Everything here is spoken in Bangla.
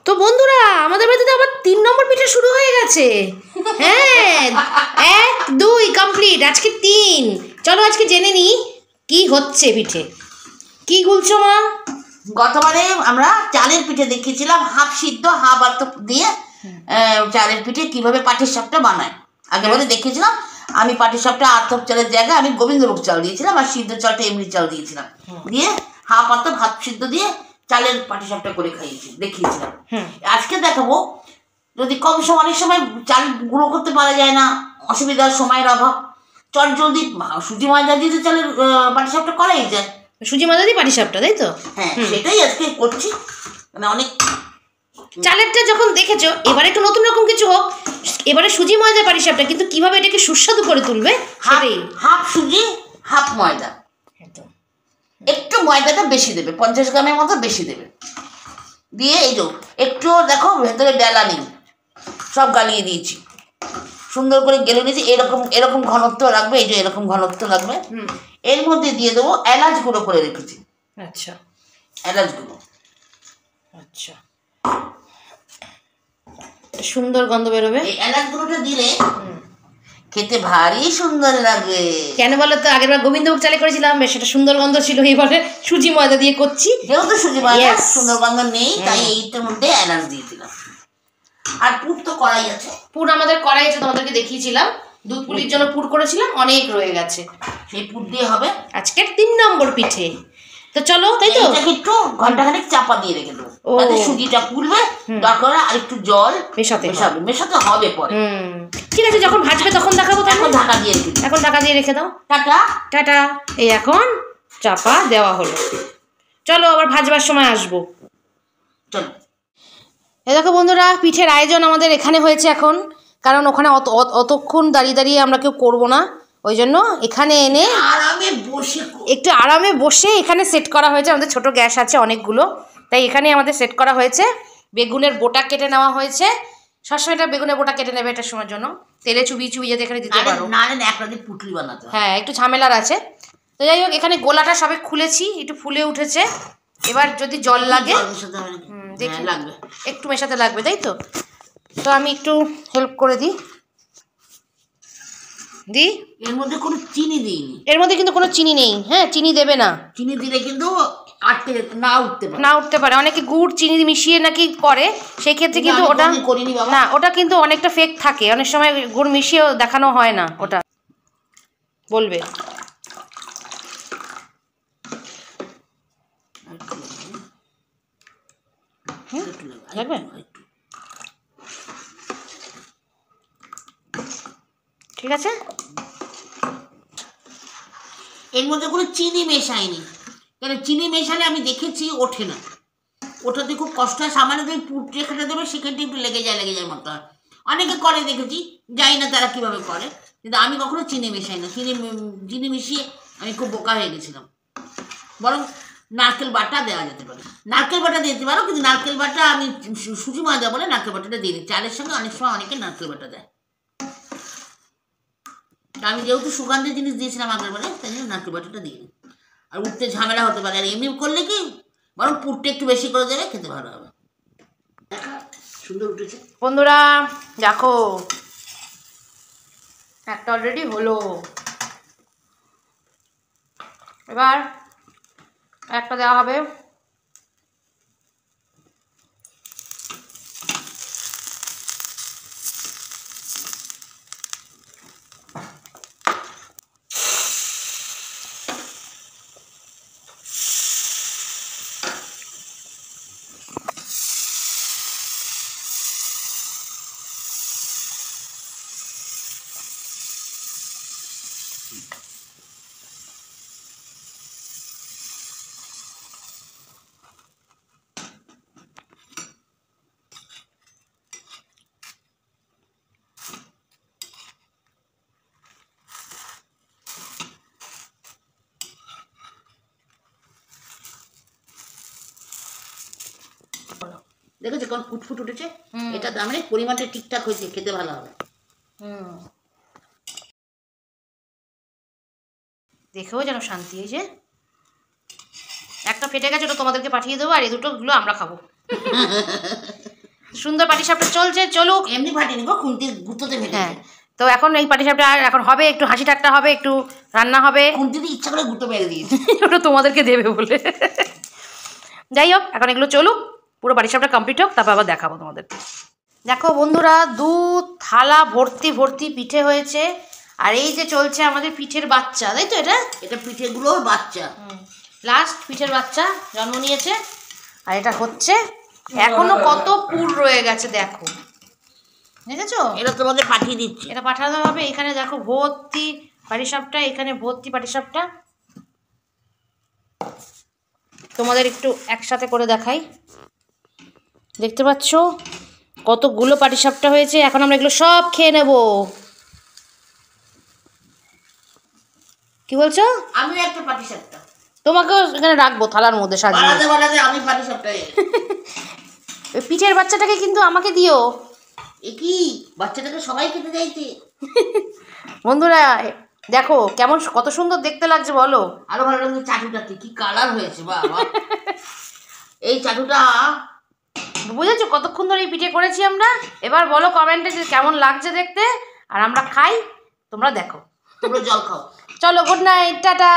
তো বন্ধুরা আমাদের বাড়িতে তো আবার 3 নম্বর পিঠে শুরু হয়ে গেছে। হ্যাঁ 1 2 কমপ্লিট, আজকে 3। চলো আজকে জেনে নিই কি হচ্ছে পিঠে। কি গুলছো মা? গতবারে আমরা চালের পিঠে দেখিয়েছিলাম, হাফ সিদ্ধ হাফ আর্ত দিয়ে চালের পিঠে কিভাবে পাটিসাপটা বানায়। আগেবারে দেখিয়েছিলাম আমি পাটিসাপটা আর্তপ চালের জায়গায় আমি গোবিন্দভোগ চাল দিয়েছিলাম, আর সিদ্ধ চালটা এমনি চাল দিয়েছিলাম, দিয়ে হাফ আর্তপ হাফ সিদ্ধ দিয়ে চালের পাটিসাপটা করে দেখিয়েছিলাম। আজকে দেখাবো, যদি কম সময়, অনেক সময় চাল গুঁড়ো করতে পারা যায় না, অসুবিধার সময়ের অভাব, চট জলদি সুজি ময়দা দিয়ে চালের পাটিসাপটা করাই যায়। সুজি ময়দা দিয়ে পাটিসাপটা, তাই তো? হ্যাঁ, সেটাই আজকে করছি। মানে অনেক চালেরটা যখন দেখেছো, এবারে একটু নতুন রকম কিছু হোক। এবারে সুজি ময়দা পাটিসাপটা, কিন্তু কিভাবে এটাকে সুস্বাদু করে তুলবে সেটাই। হাফ সুজি হাফ ময়দা, একটু ময়দাটা বেশি দেবে, 50 গ্রামের মতো বেশি দেবে, দিয়ে এই যে একটু দেখো ভেতরে ডেলা নেই, সব গালিয়ে দিয়েছি, সুন্দর করে গেলে নিয়েছি। এরকম ঘনত্ব রাখবে, এই যে এরকম ঘনত্ব রাখবে। এর মধ্যে দিয়ে দেবো এলাচ গুঁড়ো করে রেখেছি। আচ্ছা, এলাচ গুঁড়ো। আচ্ছা, সুন্দর গন্ধ বেরোবে। এই এলাচ গুঁড়োটা দিলে খেতে ভারী সুন্দর লাগবে। কেন বলো তো? আগের বার গোবিন্দভোগ চালে করেছিলাম, বেশ একটা সুন্দর গন্ধ ছিল। এবারে সুজি ময়দা দিয়ে করছি, যেহেতু সুজি ময়দা সুন্দর গন্ধ নেই, তাই এইটার মধ্যে এলাচ দিয়ে দিলাম। আর পুর তো কড়াই আছে, পুর আমাদের কড়াই আছে, তোমাদেরকে দেখিয়েছিলাম। দুধ পুলির জন্য পুর করেছিলাম, অনেক রয়ে গেছে, সেই পুর দিয়ে হবে আজকের 3 নম্বর পিঠে। তো চলো, তাই তো? এটাকে একটু ঘন্টাখানেক চাপা দিয়ে রেখে দেবো, তাতে সুজিটা ফুলবে। দরকার আর একটু জল মেশাতে হবে পরে। ঠিক আছে, যখন ভাজবে তখন দেখাবো। এখন ঢাকা দিয়ে রেখে দাও। এখন ঢাকা দিয়ে রেখে দাও। Tata tata. এই এখন চাপা দেওয়া হলো, চলো আবার ভাজবার সময় আসবো। চলো। এ দেখো বন্ধুরা, পিঠের আয়োজন আমাদের এখানে হয়েছে এখন, কারণ ওখানে অতক্ষণ দাঁড়িয়ে দাঁড়িয়ে আমরা কেউ করবো না, ওই জন্য এখানে এনে একটু আরামে বসে এখানে সেট করা হয়েছে। আমাদের ছোট গ্যাস আছে অনেকগুলো, তাই এখানে আমাদের সেট করা হয়েছে। বেগুনের বোটা কেটে নেওয়া হয়েছে। সবসময় এটা বেগুনের বোটা কেটে নেবে এটার সময় জন্য, তেলে চুবিয়ে চুবিয়ে যাতে এখানে দিতে পারো। পুটলি বানাতে, হ্যাঁ একটু ঝামেলার আছে। তো যাই হোক, এখানে গোলাটা সবে খুলেছি, একটু ফুলে উঠেছে। এবার যদি জল লাগে দেখি, একটু মেশাতে লাগবে, তাই তো? তো আমি একটু হেল্প করে দিই। এর মধ্যে কোনো চিনি দিইনি, এর মধ্যে কিন্তু কোনো চিনি নেই। হ্যাঁ, চিনি দেবে না, চিনি দিলে কিন্তু না উঠতে পারে। অনেকে গুড় চিনি মিশিয়ে নাকি করে, সেই ক্ষেত্রে কিন্তু ওটা না, ওটা কিন্তু অনেকটা ফেক থাকে। অনেক সময় গুড় মিশিয়েও দেখানো হয় না, ওটা বলবে। লাগবে, ঠিক আছে। এর মধ্যে কোনো চিনি মেশাইনি, কারণ চিনি মেশালে আমি দেখেছি ওঠে না, ওঠাতে খুব কষ্ট হয়। সামান্য তুমি পুর রেখাটা দেবে, সেখানটা একটু লেগে যায় মতো হয়। অনেকে করে দেখেছি, জানি না তারা কীভাবে করে, কিন্তু আমি কখনো চিনি মেশাই না। চিনি মিশিয়ে আমি খুব বোকা হয়ে গেছিলাম। বরং নারকেল বাটা দেওয়া যেতে পারে, নারকেল বাটা দিতে পারো, কিন্তু নারকেল বাটা আমি সুজি ময়দা বলে নারকেল বাটাটা দিয়ে দিই। চালের সঙ্গে অনেক সময় অনেকে নারকেল বাটা দেয়, আমি যেহেতু সুগন্ধের জিনিস দিয়েছিলাম আগের বারে, তাই জন্য নারকেল বাটাটা দিয়ে দিই। আর উঠতে ঝামেলা হতে পারে, আর এমনি করলে কি বরং পুরটা একটু বেশি করে দেবে, খেতে ভালো হবে। সুন্দর উঠেছে বন্ধুরা, দেখো একটা অলরেডি হলো, এবার একটা দেওয়া হবে। দেখেছো কোন ফুটফুট উঠেছে? এটা দামে পরিমাণটা ঠিকঠাক হয়েছে, খেতে ভালো হবে। দেখেও যেন শান্তি হয়েছে। একটা ফেটে গেছে, ওটা তোমাদেরকে পাঠিয়ে দেবো, আর এই দুটোগুলো আমরা খাবো। সুন্দর পাটিসাপটা চলছে, চলুক। এমনি ফাটিনি গো, খুন্তির গুঁতোতে ফেটেছে। হ্যাঁ, তো এখন এই পাটিসাপটা এখন হবে, একটু হাসি ঠাট্টা হবে, একটু রান্না হবে। খুন্তিতে ইচ্ছা করে গুঁতো মেরে দিয়েছে। ওটা তোমাদেরকে দেবে বলে। যাই হোক, এখন এগুলো চলুক, পুরো পাটিসাপটা কমপ্লিট হোক, তারপর আবার দেখাবো তোমাদেরকে। দেখো বন্ধুরা, 2 থালা ভর্তি ভর্তি পিঠে হয়েছে। আর এই যে চলছে আমাদের পিঠের বাচ্চা, তাই তো? এটা পিঠেগুলোর বাচ্চা, লাস্ট পিঠের বাচ্চা জন্ম নিয়েছে। আর এটা হচ্ছে, এখনো কত পুর রয়ে গেছে দেখো, দেখেছো? এটা তোমাদের পাঠিয়ে দিচ্ছি। এটা পাঠাতে হবে। এখানে দেখো ভর্তি পাটিসাপটা, এখানে ভর্তি পাটিসাপটা। তোমাদের একটু একসাথে করে দেখাই, দেখতে পাচ্ছ কতগুলো পাটিসাপটা হয়েছে। এখন আমরা এগুলো সব খেয়ে নেব। কি বলছো? আমি একটা পাটিসাপটা তোমাকেও এখানে রাখবো থালার মধ্যে সাজিয়ে। বানাতে আমি পাটিসাপটা। পিঠের বাচ্চাটাকে কিন্তু আমাকে দিও। এ কি, বাচ্চাটাকে সবাই খেতে চাইছে। বন্ধুরা দেখো কেমন, কত সুন্দর দেখতে লাগছে বলো। আরো ভালো লাগছে চাটুটা, কি কালার হয়েছে বাবা। এই চাটুটা বুঝেছো কতক্ষণ ধরে এই পিঠে করেছি আমরা? এবার বলো কমেন্টে যে কেমন লাগছে দেখতে। আর আমরা খাই, তোমরা দেখো, তোমরা জল খাও। চলো, গুড নাইট, টাটা।